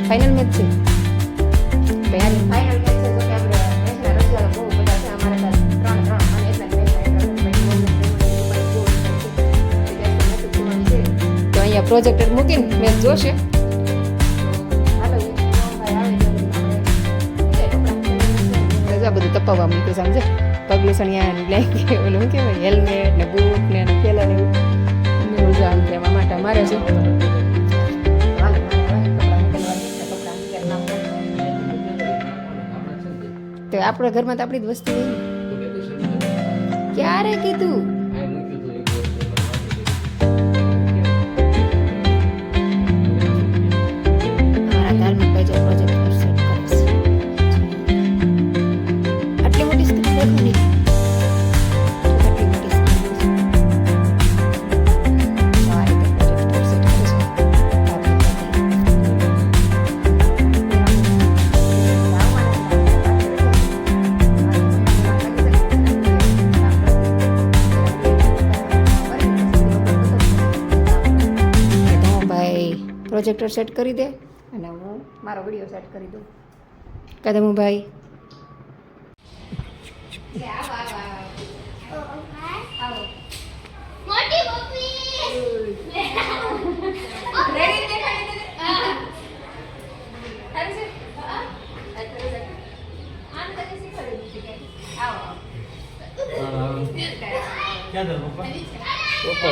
Final match છે ભાઈ final match છે તો કે આપણે મેચના રજિયા બહુ બધા છે અમારે ત્યાં 3-3 અને એટલા તો અહીંયા પ્રોજેક્ટર મૂકીને મેચ જોશે બધું તપાવવા મૂક્યું સમજે પગલું સણિયા બ્લેન્કેટ ઓલું શું કહેવાય હેલ્મેટ ને બૂટ ને થેલા ને એવું જામ લેવા માટે મારે છે તો આપણા ઘરમાં તો આપણી જ વસ્તુ ક્યારે કીધું પ્રોજેક્ટર સેટ કરી દે અને હું મારો વિડીયો સેટ કરી દઉં કદમભાઈ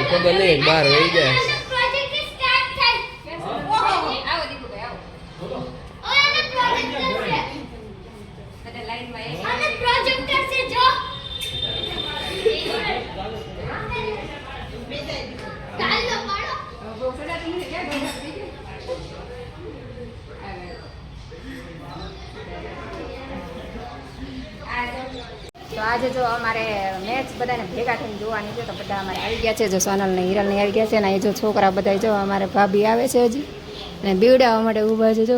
ખબર નહીં બહાર વહી ગયા તો આજે જો અમારે મેચ બધાને ભેગા થઈને જોવાની છે તો બધા અમારે આવી ગયા છે જો સોનલ ને હિરલ ને આવી ગયા છે ને એ જો છોકરા બધા જો અમારે ભાભી આવે છે હજી અને બીવડાવવા માટે ઊભા છે જો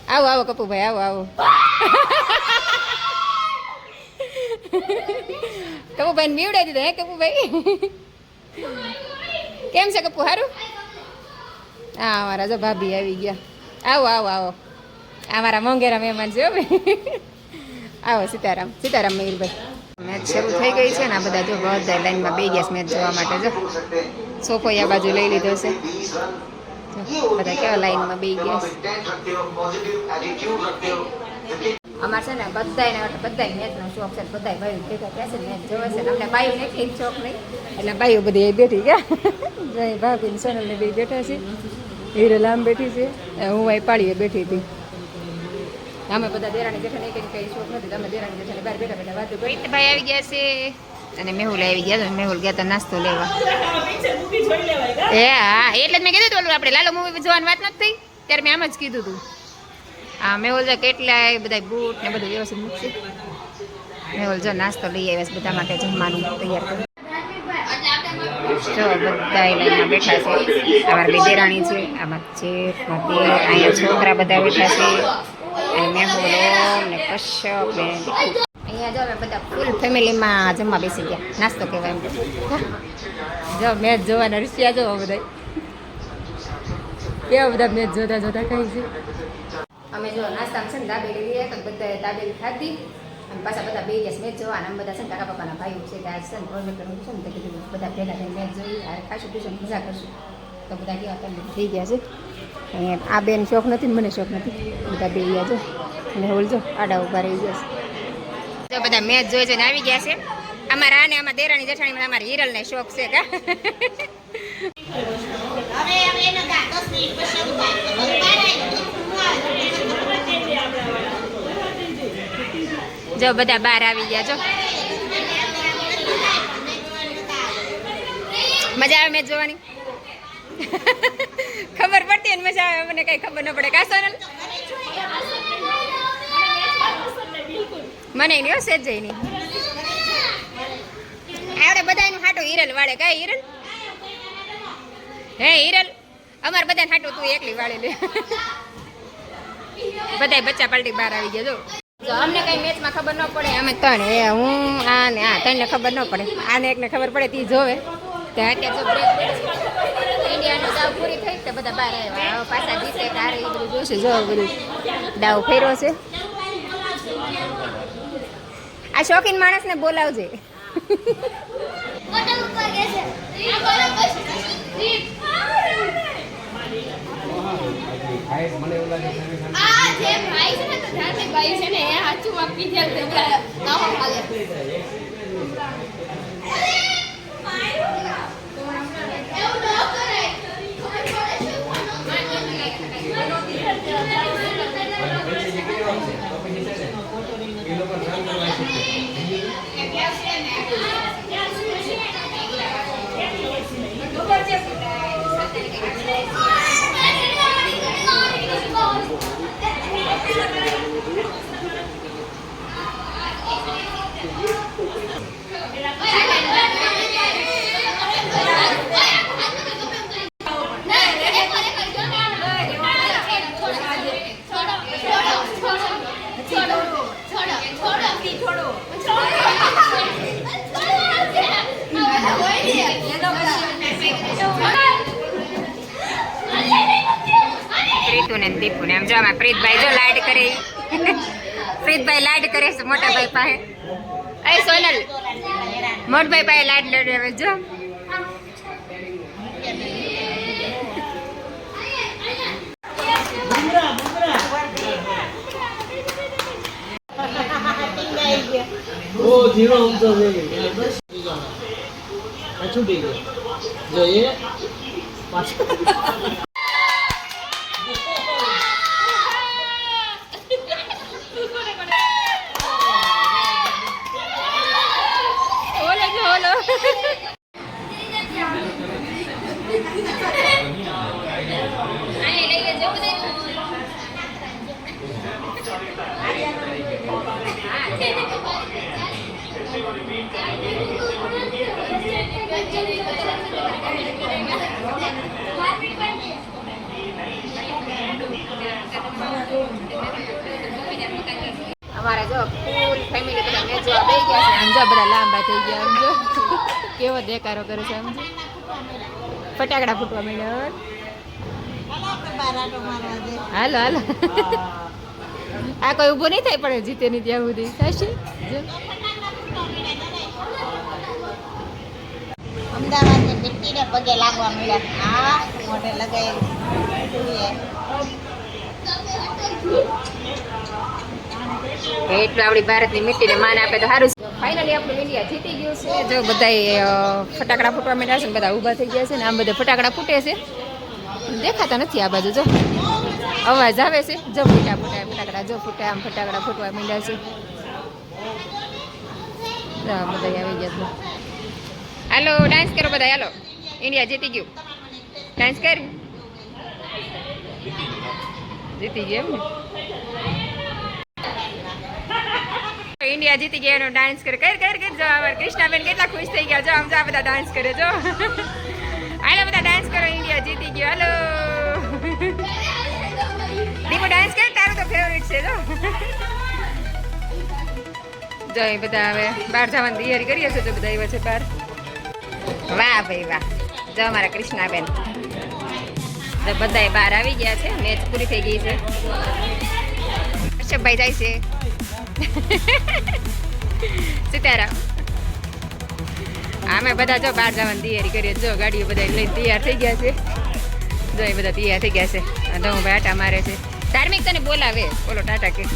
આવો આવો કપૂભાઈ આવો આવો કપૂભાઈ ને બીવડાવી દીધો હે કપૂભાઈ કેમ છે કપૂ સારું હા અમારા જો ભાભી આવી ગયા આવો આવો આવો અમારા મોંઘેરા મહેમાન છે આવો સીતારામ સીતારામ મયુરભાઈ મેચ શરૂ થઈ ગઈ છે ને આ બધા જો બધા લાઈનમાં બે ગયા મેચ જોવા માટે જો સોફો આ બાજુ લઈ લીધો છે બધા કેવા લાઈનમાં બે ગયા અમારે છે ને બધાને મેચનો શોખ છે બધા ભાઈઓ ભેગા થયા છે મેચ જોવે છે અમને ભાઈઓને એટલી શોખ નહીં એટલે ભાઈઓ બધી બેઠી ગયા ભાભી સોનલ ને બે બેઠા છે હીરલ આમ બેઠી છે હું અહીં પાડીએ બેઠી હતી અમે બધા દેરાણી જેઠાણી કઈ શોખ નથી તમે દેરાણી જેઠાણી બહાર બેઠા બેઠા વાતો કરી ભાઈ આવી ગયા છે અને મેહુલ આવી ગયા મેહુલ ગયા તો નાસ્તો લેવા એ હા એટલે જ મેં કીધું હતું આપણે લાલો મૂવી જોવાની વાત નથી થઈ ત્યારે મેં આમ જ કીધું હતું હા મેહુલ જો કેટલા બધા બૂટ ને બધું વ્યવસ્થિત મૂકશે મેહુલ જો નાસ્તો લઈ આવ્યા છે બધા માટે જમવાનું તૈયાર કરી જો બધા લાઈનમાં બેઠા છે અમારા બે દેરાણી છે આમાં જેઠ અહીંયા છોકરા બધા બેઠા છે મેહુલ ને કશ્યપ ને અહીંયા જો અમે બધા ફૂલ ફેમિલીમાં જમવા બેસી ગયા નાસ્તો કહેવાય એમ જો મેચ જોવાના રિશ્યા જો બધા કેવા બધા મેચ જોતા જોતા કહી છે અમે જો નાસ્તામાં છે ને દાબેલી લઈએ તો બધા દાબેલી ખાધી અને પાછા બધા બે ગયા મેચ જોવાના અમે બધા છે ને કાકા પપ્પાના ભાઈઓ છે કે આજ છે ને પ્રોજેક્ટર છે ને તો કીધું બધા ભેગા થઈને મેચ જોઈ આ ખાશું પીશું મજા કરશું તો બધા કેવા પહેલાં થઈ ગયા છે અહીંયા આ બેન શોખ નથી ને મને શોખ નથી બધા બે ગયા છે અને હોલ જો આડા ઉભા રહી ગયા છે બધા મેચ જોઈ જઈને આવી ગયા છે અમારા આને આમાં દેરાણી જેઠાણી અમારા હિરલને શોખ છે કા જો બધા બહાર આવી ગયા જો મજા આવે મેચ જોવાની ખબર પડતી ને મજા આવે મને કઈ ખબર ન પડે કા સોનલ મને નહીં સેજ જઈ નહીં આવડે બધા એનું હાટું હિરલ વાળે કા હિરલ હે હિરલ અમારે બધા હાટું તું એકલી વાળી લે બધા બચ્ચા પાલટી બહાર આવી ગયા જો અમને કઈ મેચમાં ખબર ન પડે અમે ત્રણ હું આ ને આ ત્રણને ખબર ન પડે આને એકને ખબર પડે તી જોવે ત્યાં અત્યારે જો બ્રેક ઇન્ડિયાનું દાવ પૂરી થઈ તો બધા બહાર આવ્યા હવે પાછા જીતે તારે એ બધું જોશે જો બધું દાવ ફેર્યો છે આ શોખીન માણસને બોલાવજે પ્રીતુ ને દીપુ ને એમ જો આમાં પ્રીતભાઈ જો લાડ કરે પ્રીતભાઈ લાડ કરે છે મોટા ભાઈ પાસે અરે સોનલ મોટભાઈ પાસે લાડ લડાવે જો ઓ જીરો ઊંચો થઈ ગયો બસ છૂટી ગયો જોઈએ પાછો અમારા જો ફૂલ ફેમિલી બધા મેચ જોવા બેસી ગયા છે આમ જો બધા લાંબા થઈ ગયા આમ જો કેવો દેકારો કરે છે આમ જો ફટાકડા ફૂટવા માંડ્યા હાલો હાલો આ કોઈ ઊભો નહીં થાય પણ જીતે નહીં ત્યાં સુધી થશે અમદાવાદની મીઠીને પગે લાગવા મળ્યા આ મોઢે લગાવી એટલું આપણી ભારતની મીઠીને માન આપે તો સારું છે ફાઇનલી આપણું ઇન્ડિયા જીતી ગયું છે જો બધા ફટાકડા ફૂટવા માંડ્યા છે ને બધા ઊભા થઈ ગયા છે ને આમ બધા ફટાકડા ફૂટે છે દેખાતા નથી આ બાજુ જો અવાજ આવે છે જો ફૂટા ફૂટા ફટાકડા જો ફૂટા આમ ફટાકડા ફૂટવા માંડ્યા છે બધા આવી ગયા હાલો ડાન્સ કરો બધા હાલો ઇન્ડિયા જીતી ગયું ડાન્સ કર જીતી ગયું એમ ને ઇન્ડિયા જીતી ગયા એનો ડાન્સ કરે કર કર કર જો અમારા કૃષ્ણાબેન કેટલા ખુશ થઈ ગયા જો આમ જો આ બધા ડાન્સ કરે જો હાલો બધા ડાન્સ કરો ઇન્ડિયા જીતી ગયો હાલો દીપુ ડાન્સ કર તારું તો ફેવરિટ છે જો જો એ બધા હવે બહાર જવાની તૈયારી કરીએ છીએ જો બધા આવ્યા છે બહાર વાહ ભાઈ વાહ જો અમારા કૃષ્ણાબેન તો બધા બહાર આવી ગયા છે મેચ પૂરી થઈ ગઈ છે અશોકભાઈ જાય છે સીતારામ અમે બધા જો બહાર જવાની તૈયારી કરીએ જો ગાડીઓ બધા લઈને તૈયાર થઈ ગયા છે જો એ બધા તૈયાર થઈ ગયા છે ધમભાઈ આટા મારે છે ધાર્મિક તને બોલાવે બોલો ટાટા કે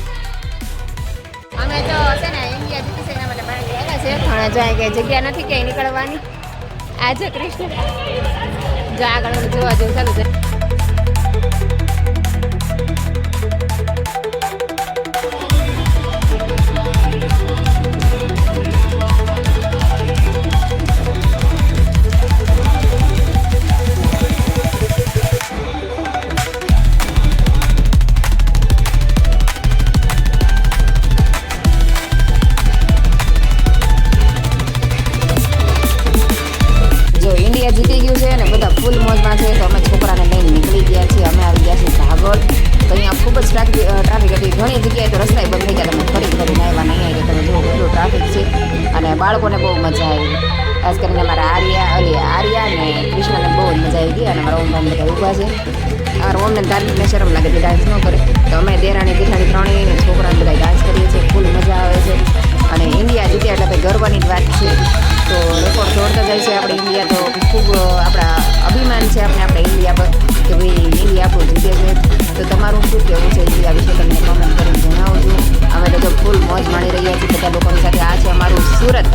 અમે તો છે ને ઇન્ડિયા જીતી છે એના માટે બહાર આવ્યા છે પણ જો કે જગ્યા નથી ક્યાંય નીકળવાની આજે કૃષ્ણ જો આગળ જોવા જેવું ચાલુ છે જીતી ગયું છે અને બધા ફૂલ મોજમાં છે તો અમે છોકરાને લઈને નીકળી ગયા છીએ અમે આવી ગયા છીએ ભાગોળ તો અહીંયા ખૂબ જ ટ્રાફિક હતી ઘણી જગ્યાએ તો રસ્તા બંધ થઈ ગયા તમે ફરી ફરીને આવ્યા નહીં આવી તમે જુઓ કેટલું ટ્રાફિક છે અને બાળકોને બહુ મજા આવી ખાસ કરીને અમારા આર્યા અને કૃષ્ણને બહુ મજા આવી ગઈ અને મારા ઓમ ભાઈ બધા ઊભા છે. અમારા ઓમને ધાર્મિકને શરમ લાગે છે ડાન્સ ન કરે તો અમે દેરાણી જેઠાણી ત્રણેય છોકરાને બધા ડાન્સ કરીએ છીએ. ફૂલ મજા આવે છે અને ઇન્ડિયા જીતે એટલે ભાઈ ગર્વની જ વાત છે. તો રેકોર્ડ જોડતા જાય છે આપણે ઇન્ડિયા, તો ખૂબ આપણા અભિમાન છે આપણે ઇન્ડિયા પર કે ભાઈ ઇન્ડિયા આપણું જીતે છે. તો તમારું શું કહેવું છે ઇન્ડિયા વિશે તમને કોમેન્ટ કરીને જણાવજો. અમે તો ફૂલ મોજ માણી રહ્યા છીએ બધા લોકોની સાથે. આ છે અમારું સુરત.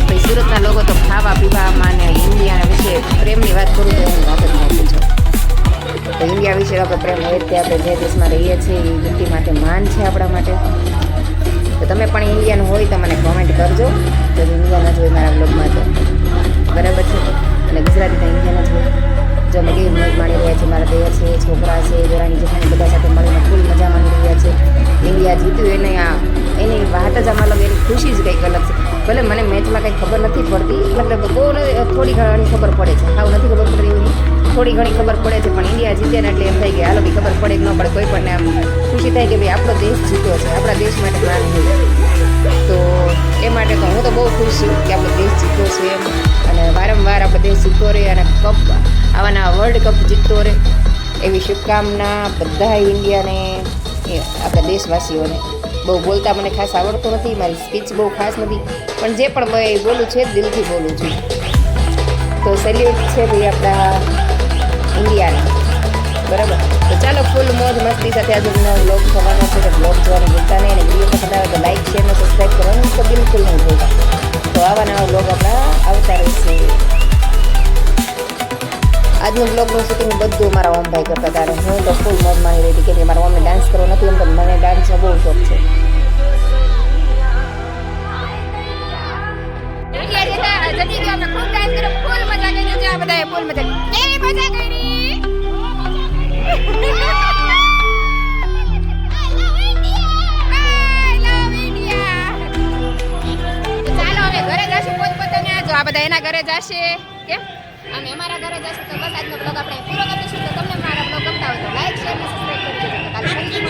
ભાઈ સુરતના લોકો તો ખાવા પીવામાં અને ઇન્ડિયા વિશે પ્રેમની વાત કરું તો હું વાત જ ન પૂછો. તો ઇન્ડિયા વિશે આપણે પ્રેમ હોય તે આપણે જે દેશમાં રહીએ છીએ એ વ્યક્તિ માટે માન છે આપણા માટે. તો તમે પણ ઇન્ડિયન હોય તો મને કોમેન્ટ કરજો. જો ઇન્ડિયન જ હોય મારા બ્લોગમાં તો બરાબર છે. અને ગુજરાતી તો ઇન્ડિયન જ હોય. જો અમે કેવી મોજ માણી રહ્યા છીએ, મારા દેર છે, છોકરા છે, દેરાણી જેઠાણી બધા સાથે મળીને ફૂલ મજા માણી રહ્યા છે. ઇન્ડિયા જીત્યું એની વાત જ આમાં અલગ, એની ખુશી જ કંઈક અલગ છે. ભલે મને મેચમાં કંઈ ખબર નથી પડતી, મતલબ બહુ થોડી ઘણી ખબર પડે છે, હાવ નથી ખબર પડતી એવી થોડી ઘણી ખબર પડે છે. પણ ઇન્ડિયા જીતે ને એટલે એમ થાય કે હાલો બી ખબર પડે કે ન પડે, કોઈ પણ આમ ખુશી થાય કે ભાઈ આપણો દેશ જીત્યો છે, આપણા દેશ માટે માન હોય. તો એ માટે તો હું તો બહુ ખુશ છું કે આપણો દેશ જીત્યો છે એમ. અને વારંવાર આપણો દેશ જીતતો રહે અને કપ આવાના વર્લ્ડ કપ જીતતો રહે એવી શુભકામના બધા ઇન્ડિયાને, આપણા દેશવાસીઓને. બહુ બોલતા મને ખાસ આવડતું નથી, મારી સ્પીચ બહુ ખાસ નથી, પણ જે પણ ભાઈ બોલું છે દિલથી બોલું છું. તો સેલ્યુટ છે ભાઈ આપણા ઇન્ડિયાને, બરાબર. તો ચાલો ફૂલ મોજ મસ્તી સાથે આજનો બ્લોગ થવાનો છે. તો બ્લોગ જોવાનું ભૂલતા નહીં અને વિડીયો પસંદ આવે તો લાઈક શેર અને સબસ્ક્રાઈબ કરવાનું તો બિલકુલ નહીં ભૂલતા. તો આવા નવા બ્લોગ આપણા આવતા રહેશે. આજનું બ્લોગનું શૂટિંગ બધું મારા ઓમભાઈ કરતા હતા અને હું તો ફૂલ મોજ માણી રહી હતી કેમ કે મારા ઓમને ડાન્સ કરવો નથી, એમ તો મને ડાન્સનો બહુ શોખ છે. આ બધા એના ઘરે જશે કેમ અને અમારા ઘરે જશે. તો બસ આજનો બ્લોગ આપણે પૂરો કરીશું. તો તમને મારા બ્લોગ ગમતા હોય તો લાઈક શેર અને સબસ્ક્રાઈબ કરી દેજો. કાલે ફરીથી